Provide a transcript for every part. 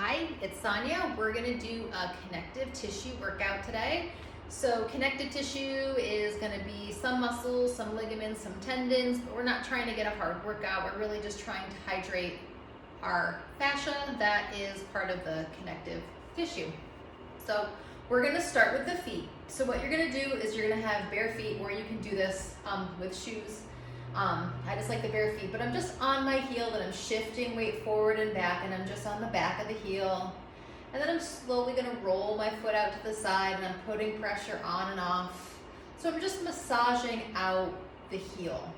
Hi, it's Sonia. We're gonna do a connective tissue workout today. So connective tissue is gonna be some muscles, some ligaments, some tendons, but we're not trying to get a hard workout. We're really just trying to hydrate our fascia that is part of the connective tissue. So we're gonna start with the feet. So what you're gonna do is you're gonna have bare feet, or you can do this with shoes. I just like the bare feet, but I'm just on my heel and I'm shifting weight forward and back, and I'm just on the back of the heel. And then I'm slowly gonna roll my foot out to the side, and I'm putting pressure on and off. So I'm just massaging out the heel.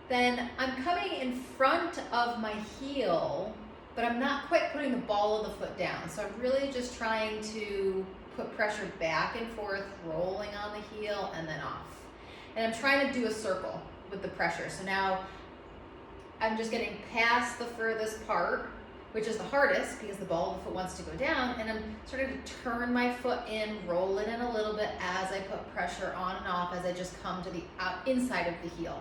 Then I'm coming in front of my heel, but I'm not quite putting the ball of the foot down. So I'm really just trying to put pressure back and forth, rolling on the heel and then off. And I'm trying to do a circle with the pressure. So now I'm just getting past the furthest part, which is the hardest because the ball of the foot wants to go down, and I'm starting to turn my foot in, roll it in a little bit as I put pressure on and off as I just come to the inside of the heel.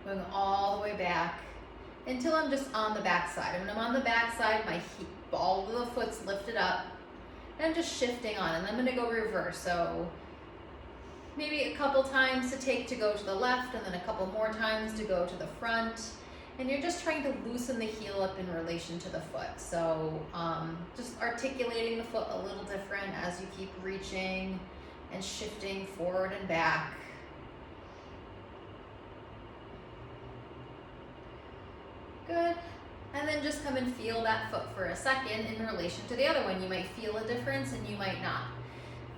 Going all the way back until I'm just on the back side. And when I'm on the back side, my ball of the foot's lifted up, and I'm just shifting on, and I'm gonna go reverse. So maybe a couple times to take to go to the left, and then a couple more times to go to the front. And you're just trying to loosen the heel up in relation to the foot. So just articulating the foot a little different as you keep reaching and shifting forward and back. Good. And then just come and feel that foot for a second in relation to the other one. You might feel a difference and you might not.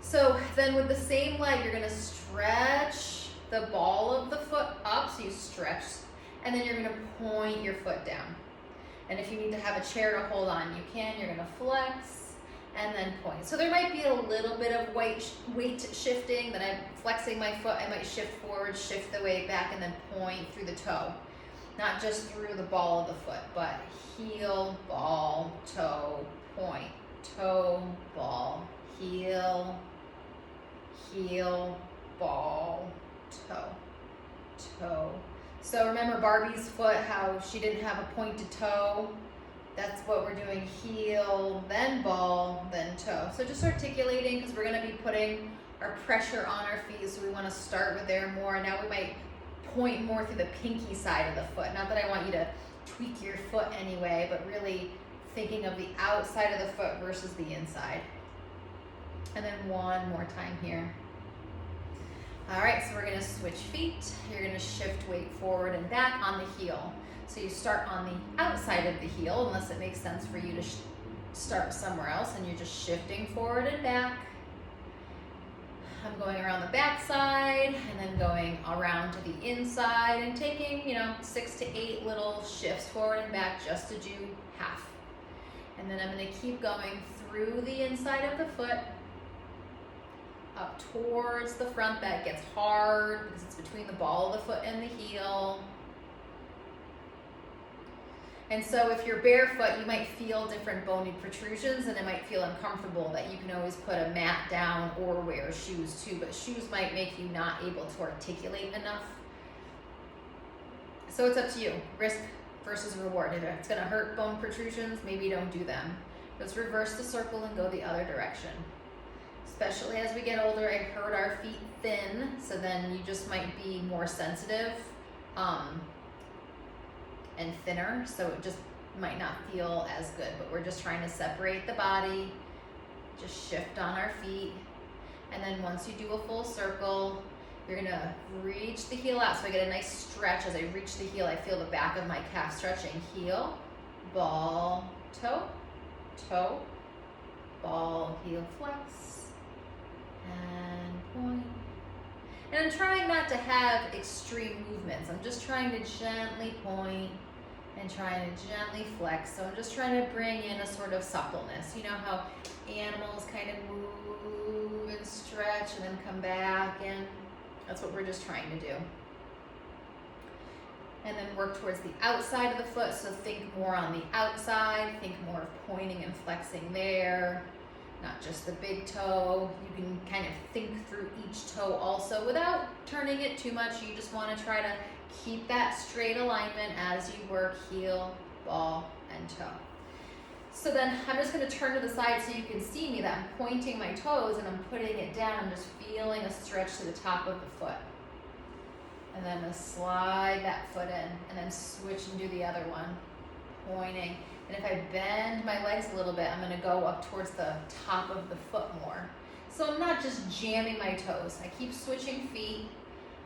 So then with the same leg, you're gonna stretch the ball of the foot up, so you stretch, and then you're gonna point your foot down. And if you need to have a chair to hold on, you can. You're gonna flex and then point. So there might be a little bit of weight shifting, that I'm flexing my foot, I might shift forward, shift the weight back, and then point through the toe. Not just through the ball of the foot, but heel, ball, toe, point, toe, ball, heel, heel, ball, toe, toe. So remember Barbie's foot, how she didn't have a pointed toe? That's what we're doing, heel, then ball, then toe. So just articulating, because we're gonna be putting our pressure on our feet, so we wanna start with there more. Now we might point more through the pinky side of the foot. Not that I want you to tweak your foot anyway, but really thinking of the outside of the foot versus the inside. And then one more time here. All right, so we're gonna switch feet. You're gonna shift weight forward and back on the heel. So you start on the outside of the heel, unless it makes sense for you to start somewhere else, and you're just shifting forward and back. I'm going around the back side and then going around to the inside and taking, 6 to 8 little shifts forward and back just to do half. And then I'm gonna keep going through the inside of the foot, up towards the front. That gets hard because it's between the ball of the foot and the heel. And so if you're barefoot, you might feel different bony protrusions, and it might feel uncomfortable. That you can always put a mat down or wear shoes too, but shoes might make you not able to articulate enough. So it's up to you, risk versus reward. If it's gonna hurt bone protrusions, maybe don't do them. Just reverse the circle and go the other direction. Especially as we get older, I heard our feet thin, so then you just might be more sensitive and thinner, so it just might not feel as good. But we're just trying to separate the body, just shift on our feet, and then once you do a full circle, you're gonna reach the heel out. So I get a nice stretch. As I reach the heel, I feel the back of my calf stretching. Heel, ball, toe, toe, ball, heel, flex, and point. And I'm trying not to have extreme movements. I'm just trying to gently point and trying to gently flex. So I'm just trying to bring in a sort of suppleness. You know how animals kind of move and stretch and then come back in? That's what we're just trying to do. And then work towards the outside of the foot. So think more on the outside. Think more of pointing and flexing there. Not just the big toe. You can kind of think through each toe also without turning it too much. You just want to try to keep that straight alignment as you work heel, ball, and toe. So then I'm just gonna turn to the side so you can see me that I'm pointing my toes and I'm putting it down and just feeling a stretch to the top of the foot. And then I'm gonna slide that foot in and then switch and do the other one, pointing. And if I bend my legs a little bit, I'm gonna go up towards the top of the foot more. So I'm not just jamming my toes. I keep switching feet.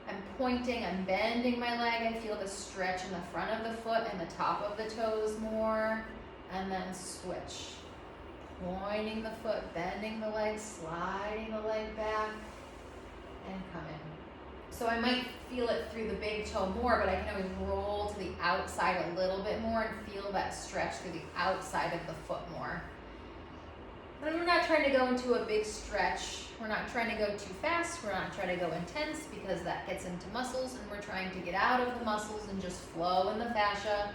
I'm pointing, I'm bending my leg. I feel the stretch in the front of the foot and the top of the toes more. And then switch. Pointing the foot, bending the leg, sliding the leg back, and come in. So I might feel it through the big toe more, but I can always roll to the outside a little bit more and feel that stretch through the outside of the foot more. But we're not trying to go into a big stretch. We're not trying to go too fast. We're not trying to go intense because that gets into muscles, and we're trying to get out of the muscles and just flow in the fascia.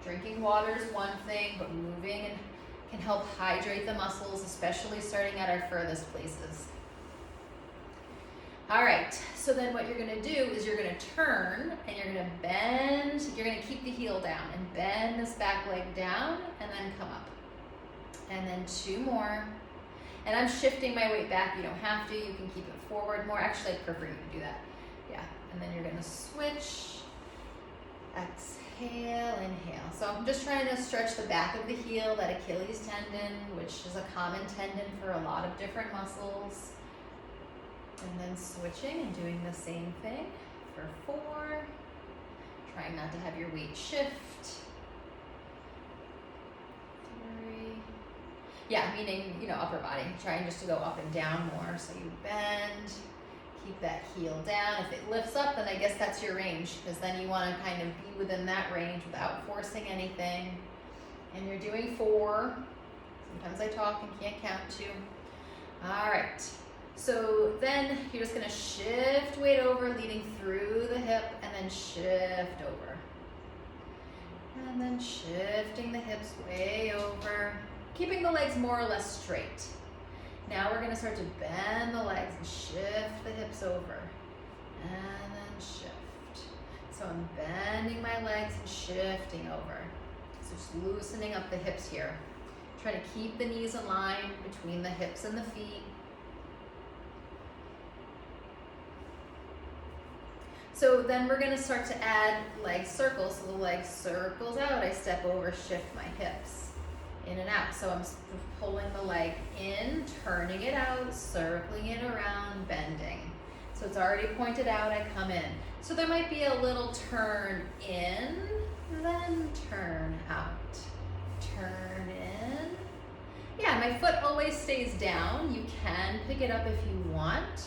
Drinking water is one thing, but moving can help hydrate the muscles, especially starting at our furthest places. All right, so then what you're gonna do is you're gonna turn and you're gonna bend, you're gonna keep the heel down and bend this back leg down and then come up. And then 2 more. And I'm shifting my weight back. You don't have to, you can keep it forward more. Actually, I'd prefer you to do that. Yeah, and then you're gonna switch. Exhale, inhale. So I'm just trying to stretch the back of the heel, that Achilles tendon, which is a common tendon for a lot of different muscles. And then switching and doing the same thing for 4. Trying not to have your weight shift. 3. Yeah, meaning, upper body. Trying just to go up and down more. So you bend. Keep that heel down. If it lifts up, then I guess that's your range, because then you want to kind of be within that range without forcing anything. And you're doing 4. Sometimes I talk and can't count 2. All right. So then you're just going to shift weight over, leading through the hip, and then shift over. And then shifting the hips way over, keeping the legs more or less straight. Now we're going to start to bend the legs and shift the hips over, and then shift. So I'm bending my legs and shifting over. So just loosening up the hips here. Try to keep the knees in line between the hips and the feet. So then we're going to start to add leg circles. So the leg circles out, I step over, shift my hips in and out. So I'm pulling the leg in, turning it out, circling it around, bending. So it's already pointed out, I come in. So there might be a little turn in, then turn out. Turn in. Yeah, my foot always stays down. You can pick it up if you want,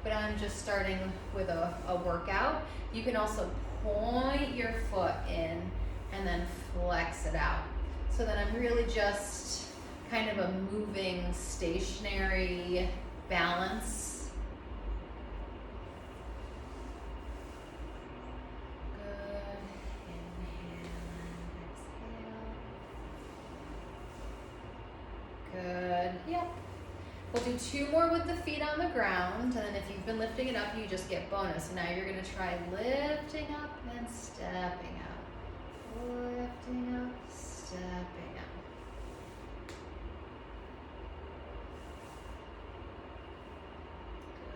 but I'm just starting with a workout. You can also point your foot in and then flex it out. So then I'm really just kind of a moving, stationary balance. Good. Inhale and exhale. Good. Yep. We'll do 2 more with the feet on the ground, and then if you've been lifting it up, you just get bonus. So now you're going to try lifting up and stepping out. Lifting up, stepping out.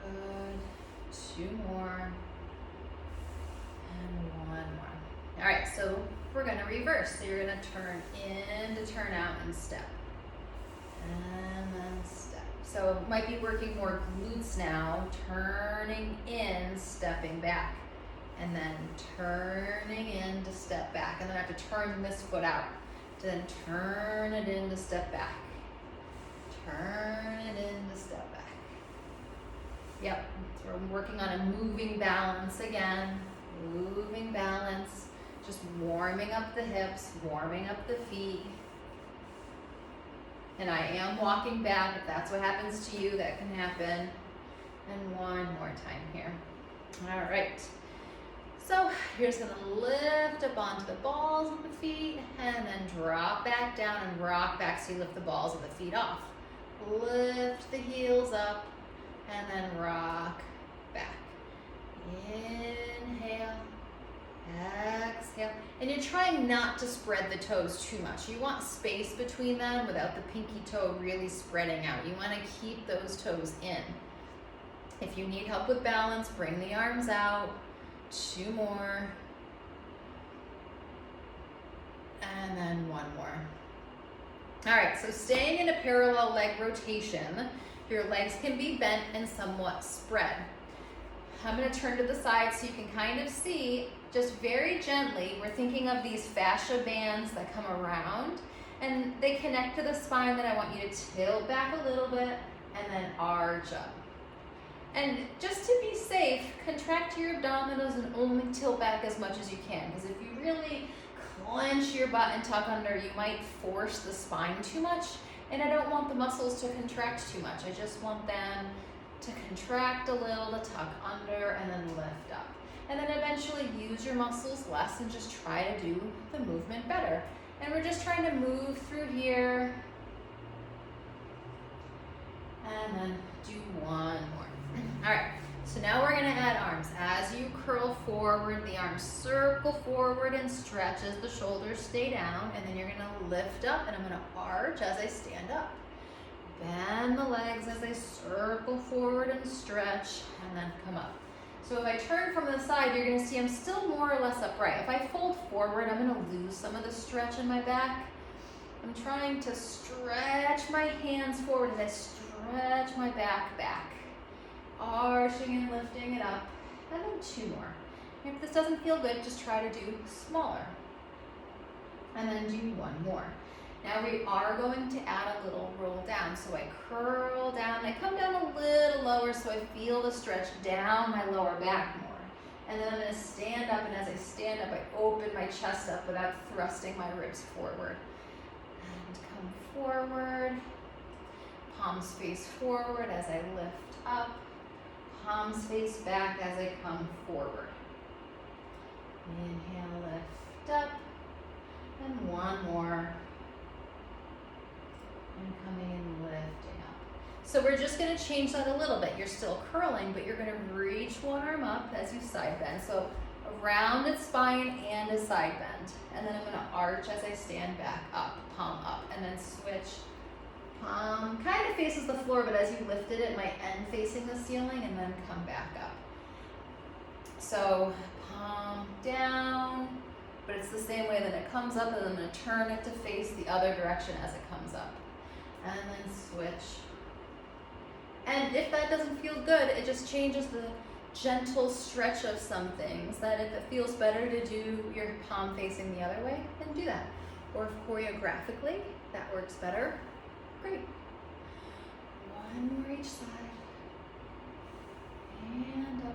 Good. 2 more. And 1 more. All right, so we're going to reverse. So you're going to turn in to turn out and step. And then step. So it might be working more glutes now, turning in, stepping back, and then turning in to step back. And then I have to turn this foot out to then turn it in to step back. Turn it in to step back. Yep, so we're working on a moving balance again. Moving balance, just warming up the hips, warming up the feet. And I am walking back. If that's what happens to you, that can happen. And 1 more time here. All right. So you're just gonna lift up onto the balls of the feet and then drop back down and rock back so you lift the balls of the feet off. Lift the heels up and then rock back. Inhale Exhale. And you're trying not to spread the toes too much. You want space between them without the pinky toe really spreading out. You want to keep those toes in. If you need help with balance, bring the arms out. 2 more. And then 1 more. All right, so staying in a parallel leg rotation, your legs can be bent and somewhat spread. I'm going to turn to the side so you can kind of see, just very gently, we're thinking of these fascia bands that come around and they connect to the spine. That I want you to tilt back a little bit and then arch up. And just to be safe, contract your abdominals and only tilt back as much as you can, because if you really clench your butt and tuck under, you might force the spine too much, and I don't want the muscles to contract too much. I just want them to contract a little, to tuck under, and then lift up. And then eventually use your muscles less and just try to do the movement better. And we're just trying to move through here. And then do 1 more. All right, so now we're gonna add arms. As you curl forward, the arms circle forward and stretch as the shoulders stay down, and then you're gonna lift up, and I'm gonna arch as I stand up. Bend the legs as I circle forward and stretch, and then come up. So if I turn from the side, you're gonna see I'm still more or less upright. If I fold forward, I'm gonna lose some of the stretch in my back. I'm trying to stretch my hands forward as I stretch my back. Arching and lifting it up, and then 2 more. If this doesn't feel good, just try to do smaller. And then do 1 more. Now we are going to add a little roll down. So I curl down, I come down a little lower so I feel the stretch down my lower back more. And then I'm gonna stand up, and as I stand up, I open my chest up without thrusting my ribs forward. And come forward, palms face forward as I lift up. Palms face back as I come forward. Inhale, lift up, and 1 more. And coming and lifting up. So we're just gonna change that a little bit. You're still curling, but you're gonna reach 1 arm up as you side bend. So a rounded spine and a side bend. And then I'm gonna arch as I stand back up, palm up, and then switch. Palm kind of faces the floor, but as you lifted it might end facing the ceiling, and then come back up. So palm down, but it's the same way that it comes up, and then I'm going to turn it to face the other direction as it comes up. And then switch. And if that doesn't feel good, it just changes the gentle stretch of some things, that if it feels better to do your palm facing the other way, then do that. Or if choreographically that works better, great. 1 more each side. And up.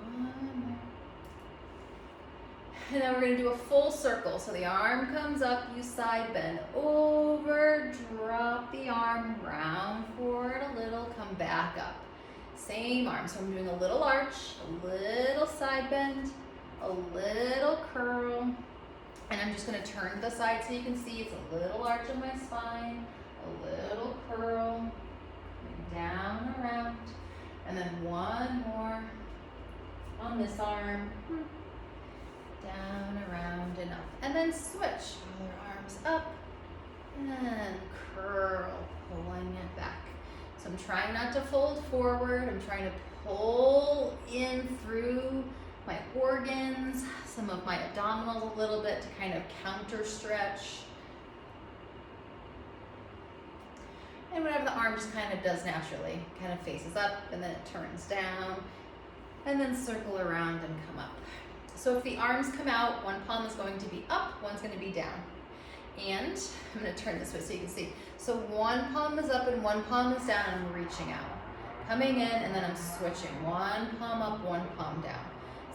1 more. And now we're going to do a full circle. So the arm comes up, you side bend over, drop the arm, round forward a little, come back up. Same arm. So I'm doing a little arch, a little side bend, a little curl. And I'm just going to turn to the side so you can see it's a little arch of my spine, a little curl, down, around, and then 1 more on this arm, down, around, and up. And then switch, other arms up, and curl, pulling it back. So I'm trying not to fold forward, I'm trying to pull in through my organs, some of my abdominals a little bit to kind of counter stretch. And whatever the arm just kind of does naturally, kind of faces up and then it turns down and then circle around and come up. So if the arms come out, 1 palm is going to be up, 1's going to be down. And I'm going to turn this way so you can see. So 1 palm is up and 1 palm is down, and I'm reaching out. Coming in, and then I'm switching. 1 palm up, 1 palm down.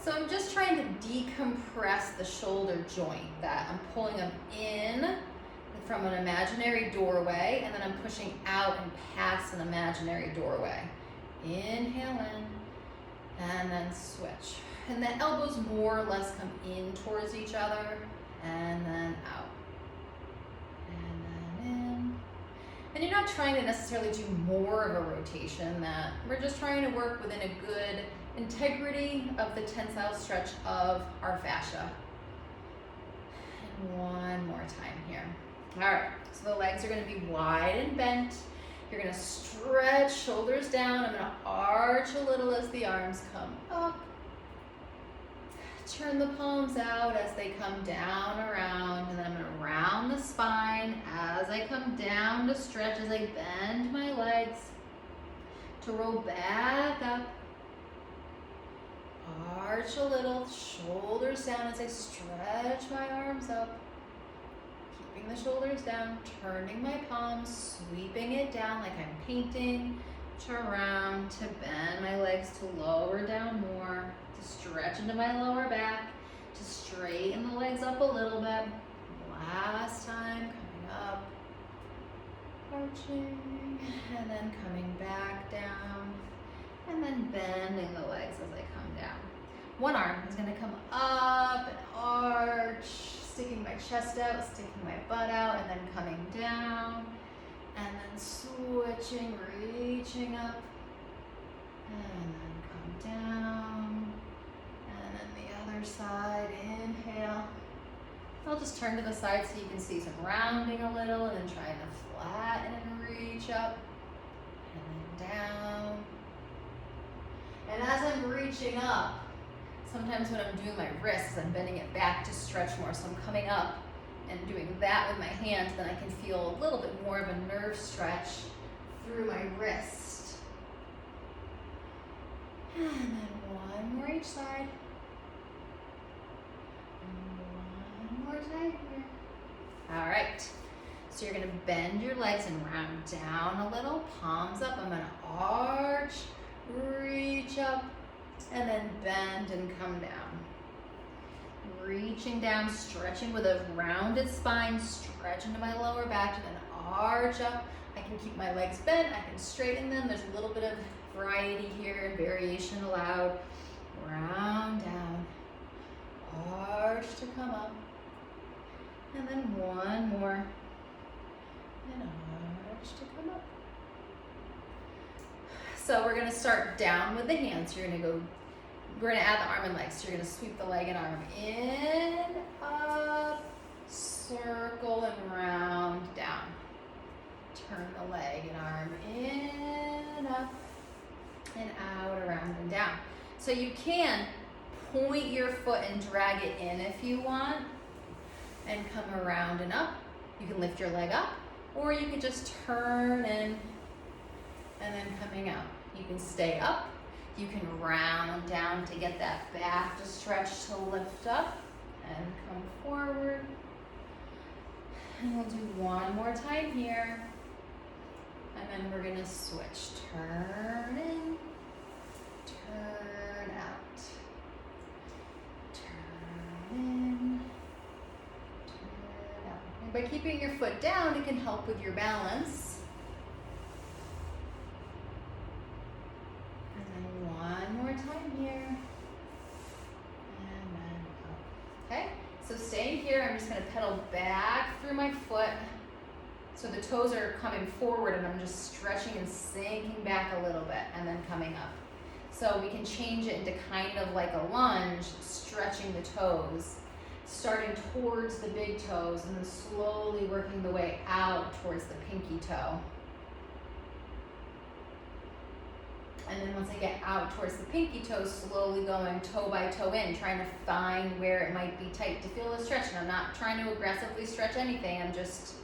So I'm just trying to decompress the shoulder joint, that I'm pulling them in from an imaginary doorway, and then I'm pushing out and past an imaginary doorway. Inhale in, and then switch. And the elbows more or less come in towards each other, and then out. And then in. And you're not trying to necessarily do more of a rotation, that we're just trying to work within a good integrity of the tensile stretch of our fascia. And one more time here. All right, so the legs are gonna be wide and bent. You're gonna stretch, shoulders down. I'm gonna arch a little as the arms come up. Turn the palms out as they come down around, and then I'm gonna round the spine as I come down to stretch, as I bend my legs to roll back up. Arch a little, shoulders down as I stretch my arms up. Keeping the shoulders down, turning my palms, sweeping it down like I'm painting, to round, to bend my legs, to lower down more, to stretch into my lower back, to straighten the legs up a little bit. Last time, coming up, arching, and then coming back down, and then bending the legs as I come down. One arm is gonna come up and arch, sticking my chest out, sticking my butt out, and then coming down, and then switching, reaching up, and then come down, and then the other side, inhale. I'll just turn to the side so you can see some rounding a little, and then trying to flatten and reach up, and then down. And as I'm reaching up, sometimes when I'm doing my wrists, I'm bending it back to stretch more. So I'm coming up and doing that with my hands, then I can feel a little bit more of a nerve stretch through my wrist. And then one more each side. And one more time here. All right. So you're gonna bend your legs and round down a little, palms up. I'm gonna arch, reach up, and then bend and come down. Reaching down, stretching with a rounded spine, stretch into my lower back, and then arch up. I can keep my legs bent, I can straighten them. There's a little bit of variety here and variation allowed. Round down, arch to come up, and then one more, and arch to come up. So we're gonna start down with the hands. We're gonna add the arm and legs. So you're gonna sweep the leg and arm in, up, circle and round, down. Turn the leg and arm in, up, and out, around and down. So you can point your foot and drag it in if you want, and come around and up. You can lift your leg up, or you could just turn in and then coming out. You can stay up. You can round down to get that back to stretch, to lift up and come forward. And we'll do one more time here. And then we're gonna switch. Turn in, turn out. Turn in, turn out. And by keeping your foot down, it can help with your balance. One more time here, and then up. Okay, so staying here, I'm just gonna pedal back through my foot. So the toes are coming forward and I'm just stretching and sinking back a little bit and then coming up. So we can change it into kind of like a lunge, stretching the toes, starting towards the big toes and then slowly working the way out towards the pinky toe. And then once I get out towards the pinky toe, slowly going toe by toe in, trying to find where it might be tight to feel the stretch. And I'm not trying to aggressively stretch anything, I'm just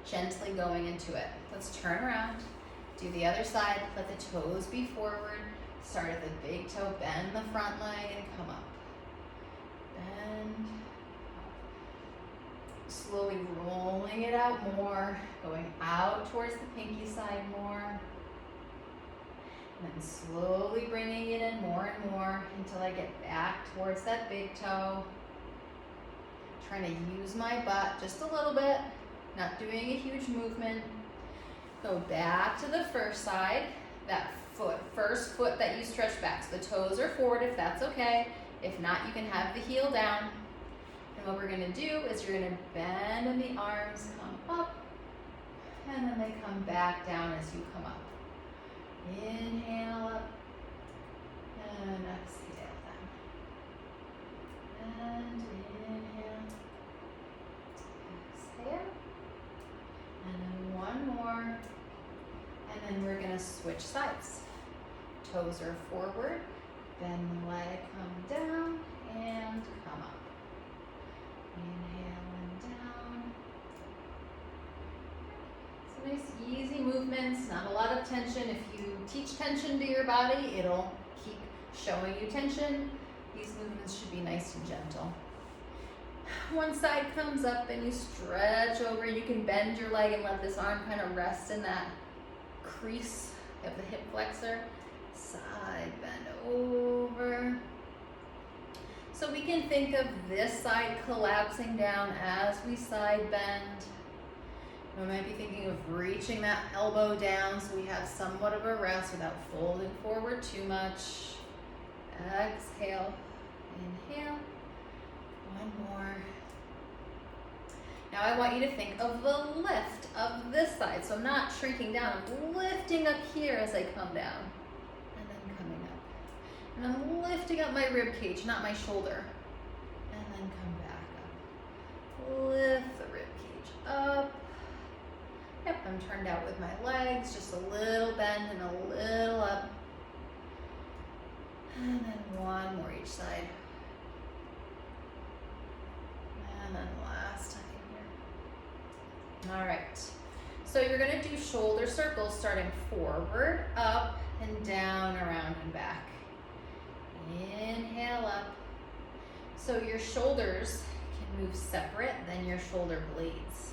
gently going into it. Let's turn around, do the other side, let the toes be forward, start at the big toe, bend the front leg and come up. Bend, slowly rolling it out more, going out towards the pinky side more. And then slowly bringing it in more and more until I get back towards that big toe. Trying to use my butt just a little bit, not doing a huge movement. Go back to the first side, that first foot that you stretch back. So the toes are forward if that's okay. If not, you can have the heel down. And what we're gonna do is you're gonna bend and the arms come up, and then they come back down as you come up. Inhale up And exhale then. And inhale. Exhale. And then one more. And then we're gonna switch sides. Toes are forward. Bend the leg, come down and come up. Inhale and down. So nice easy movements, not a lot of tension. If you teach tension to your body, it'll keep showing you tension. These movements should be nice and gentle. One side comes up and you stretch over. You can bend your leg and let this arm kind of rest in that crease of the hip flexor. Side bend over. So we can think of this side collapsing down as we side bend. We might be thinking of reaching that elbow down so we have somewhat of a rest without folding forward too much. Exhale, inhale, one more. Now I want you to think of the lift of this side. So I'm not shrinking down, I'm lifting up here as I come down. And then coming up. And I'm lifting up my rib cage, not my shoulder. And then come back up. Lift the rib cage up. Yep, I'm turned out with my legs, just a little bend and a little up. And then one more each side. And then last time here. All right, so you're gonna do shoulder circles starting forward, up, and down, around, and back. Inhale up. So your shoulders can move separate than your shoulder blades.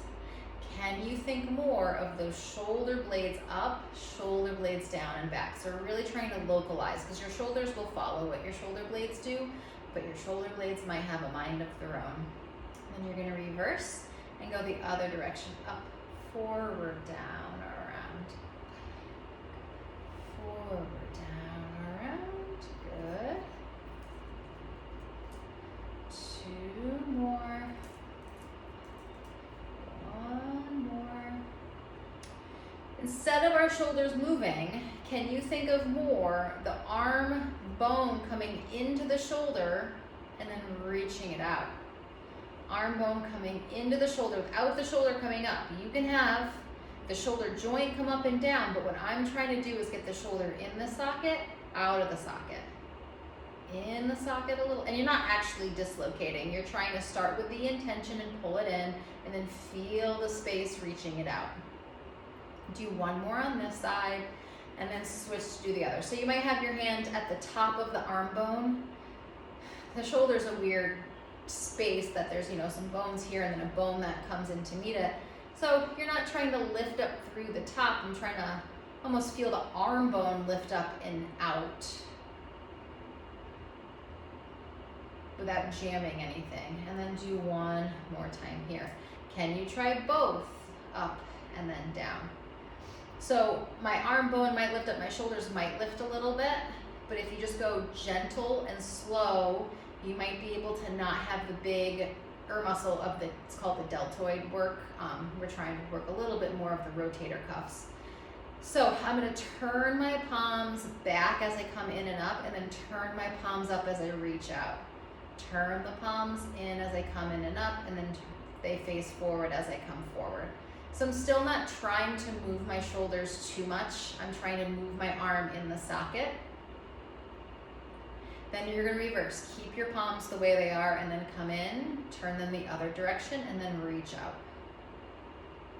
Can you think more of those shoulder blades up, shoulder blades down, and back? So we're really trying to localize because your shoulders will follow what your shoulder blades do, but your shoulder blades might have a mind of their own. Then you're gonna reverse and go the other direction, up, forward, down, around. Forward, down, around, good. Two more. One more. Instead of our shoulders moving, can you think of more the arm bone coming into the shoulder and then reaching it out? Arm bone coming into the shoulder without the shoulder coming up. You can have the shoulder joint come up and down, but what I'm trying to do is get the shoulder in the socket, out of the socket. In the socket a little, and you're not actually dislocating. You're trying to start with the intention and pull it in, and then feel the space reaching it out. Do one more on this side, and then switch to do the other. So you might have your hand at the top of the arm bone. The shoulder's a weird space that there's, some bones here and then a bone that comes in to meet it. So you're not trying to lift up through the top. I'm trying to almost feel the arm bone lift up and out without jamming anything. And then do one more time here. Can you try both? Up and then down. So my arm bone might lift up, my shoulders might lift a little bit, but if you just go gentle and slow, you might be able to not have the big muscle of it's called the deltoid work. We're trying to work a little bit more of the rotator cuffs. So I'm gonna turn my palms back as I come in and up, and then turn my palms up as I reach out. Turn the palms in as I come in and up, and then they face forward as I come forward. So I'm still not trying to move my shoulders too much. I'm trying to move my arm in the socket. Then you're gonna reverse. Keep your palms the way they are and then come in, turn them the other direction, and then reach out.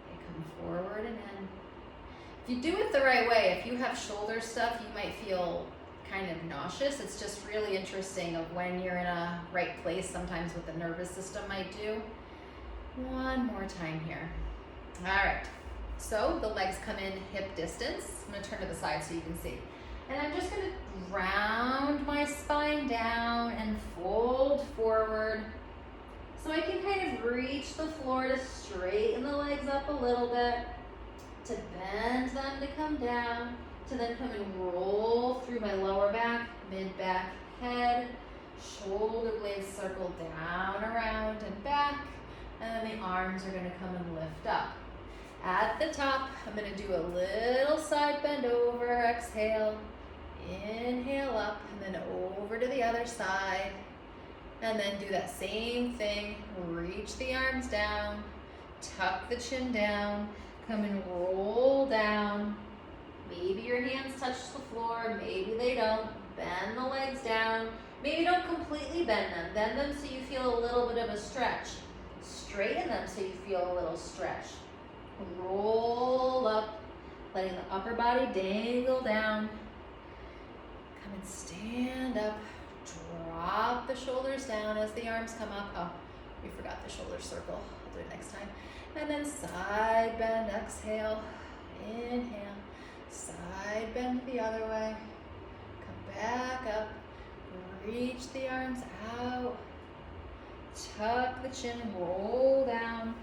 Okay, come forward and in. If you do it the right way, if you have shoulder stuff, you might feel kind of nauseous. It's just really interesting of when you're in a right place, sometimes what the nervous system might do. One more time here. All right, so the legs come in hip distance. I'm gonna turn to the side so you can see. And I'm just gonna round my spine down and fold forward. So I can kind of reach the floor to straighten the legs up a little bit, to bend them to come down, to then come and roll through my lower back, mid-back, head, shoulder blades circle down, around, and back, and then the arms are gonna come and lift up. At the top, I'm gonna do a little side bend over, exhale, Inhale up and then over to the other side. And then do that same thing. Reach the arms down, tuck the chin down, come and roll down. Maybe your hands touch the floor, maybe they don't. Bend the legs down. Maybe don't completely bend them. Bend them so you feel a little bit of a stretch. Straighten them so you feel a little stretch. Roll up, letting the upper body dangle down. Come and stand up. Drop the shoulders down as the arms come up. Oh, we forgot the shoulder circle. I'll do it next time. And then side bend, exhale, inhale. Side bend the other way. Come back up. Reach the arms out. Tuck the chin, roll down.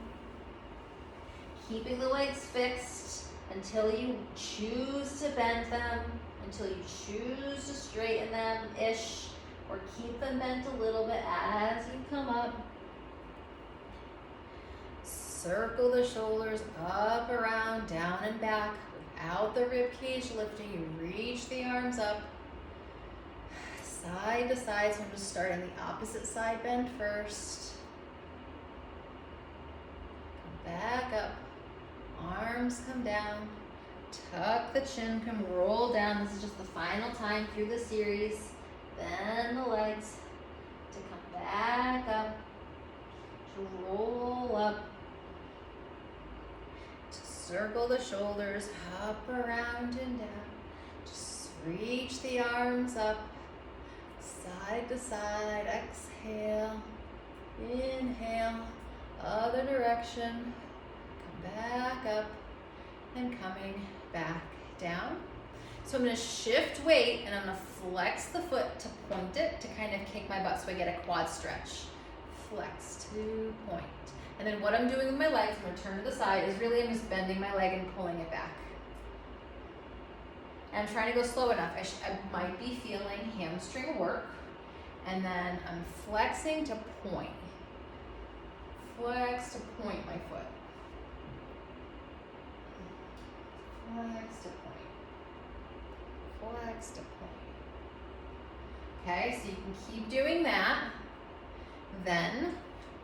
Keeping the legs fixed until you choose to bend them, until you choose to straighten them-ish, or keep them bent a little bit as you come up. Circle the shoulders up, around, down and back without the rib cage lifting. You reach the arms up, side to side. So I'm just starting the opposite side bend first. Come back up, arms come down, tuck the chin, come roll down. This is just the final time through the series. Bend the legs to come back up, to roll up, to circle the shoulders up, around and down. Just reach the arms up, side to side, exhale, inhale, other direction, come back up, and coming back down. So I'm going to shift weight and I'm going to flex the foot to point it to kind of kick my butt so I get a quad stretch. Flex to point. And then what I'm doing with my legs, I'm going to turn to the side, is really I'm just bending my leg and pulling it back. And I'm trying to go slow enough. I might be feeling hamstring work. And then I'm flexing to point. Flex to point my foot. Flex to point. Flex to point. Okay, so you can keep doing that. Then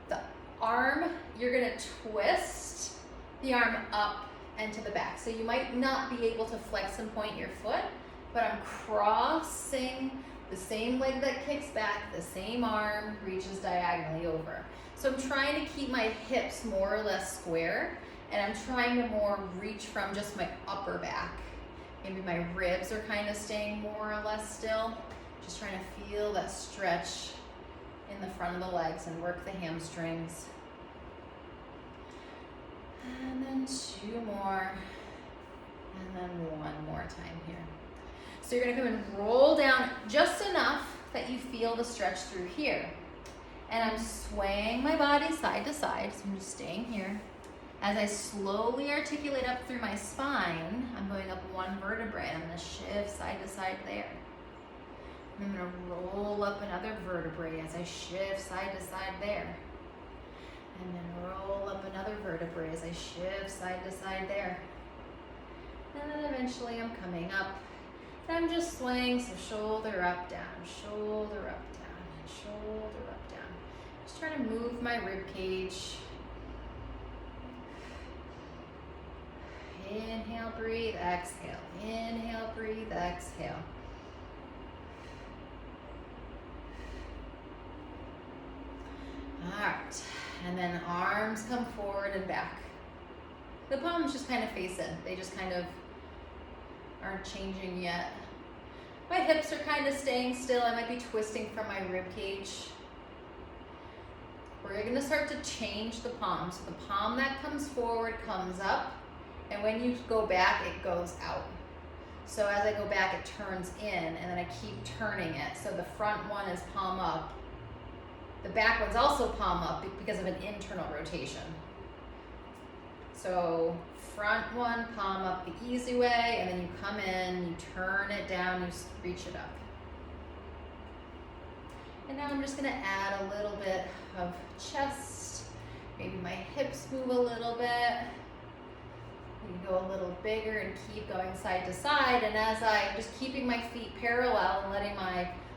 the arm, you're gonna twist the arm up and to the back. So you might not be able to flex and point your foot, but I'm crossing the same leg that kicks back, the same arm reaches diagonally over. So I'm trying to keep my hips more or less square, and I'm trying to more reach from just my upper back. Maybe my ribs are kind of staying more or less still. Just trying to feel that stretch in the front of the legs and work the hamstrings. And then 2 more. And then 1 more time here. So you're gonna come and roll down just enough that you feel the stretch through here. And I'm swaying my body side to side, so I'm just staying here. As I slowly articulate up through my spine, I'm going up 1 vertebrae. I'm gonna shift side to side there. I'm gonna roll up another vertebrae as I shift side to side there. And then roll up another vertebrae as I shift side to side there. And then eventually I'm coming up. And I'm just swaying, so shoulder up, down, shoulder up, down, and shoulder up, down. Just trying to move my rib cage. Inhale, breathe, exhale. Inhale, breathe, exhale. All right, and then arms come forward and back. The palms just kind of face in. They just kind of aren't changing yet. My hips are kind of staying still. I might be twisting from my rib cage. We're gonna start to change the palm. So the palm that comes forward comes up, and when you go back, it goes out. So as I go back, it turns in, and then I keep turning it. So the front one is palm up. The back one's also palm up because of an internal rotation. So front one, palm up the easy way, and then you come in, you turn it down, you reach it up. And now I'm just gonna add a little bit of chest. Maybe my hips move a little bit. We can go a little bigger and keep going side to side. And as I'm just keeping my feet parallel and letting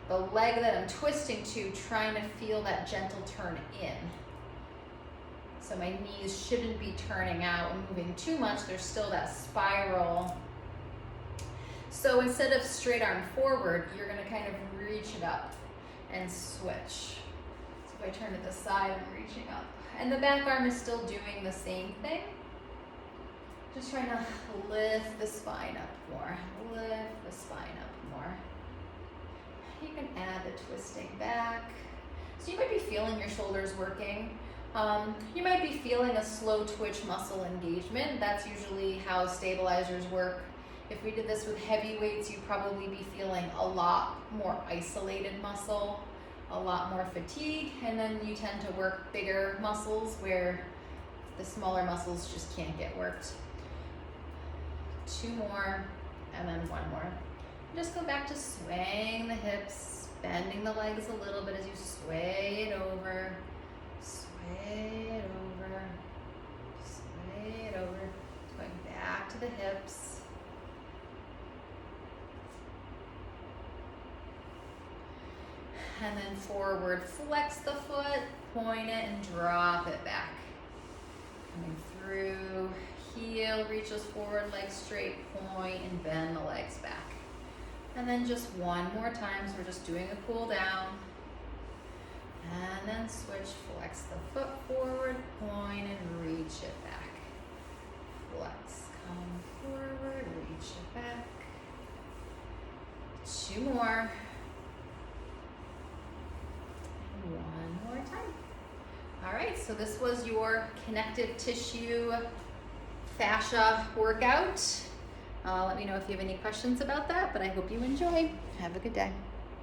the leg that I'm twisting to, trying to feel that gentle turn in. So my knees shouldn't be turning out and moving too much. There's still that spiral. So instead of straight arm forward, you're gonna kind of reach it up and switch. So if I turn to the side, I'm reaching up. And the back arm is still doing the same thing. Just trying to lift the spine up more. Lift the spine up more. You can add the twisting back. So you might be feeling your shoulders working. You might be feeling a slow twitch muscle engagement. That's usually how stabilizers work. If we did this with heavy weights, you'd probably be feeling a lot more isolated muscle, a lot more fatigue, and then you tend to work bigger muscles where the smaller muscles just can't get worked. 2 more, and then 1 more. Just go back to swaying the hips, bending the legs a little bit as you sway it over, sway it over, sway it over. Going back to the hips. And then forward, flex the foot, point it and drop it back. Coming through, heel reaches forward, leg straight, point and bend the legs back. And then just 1 more time, so we're just doing a cool down. And then switch, flex the foot forward, point and reach it back. Flex, come forward, reach it back. 2 more. 1 more time. All right, so this was your connective tissue fascia workout. Let me know if you have any questions about that, but I hope you enjoy. Have a good day.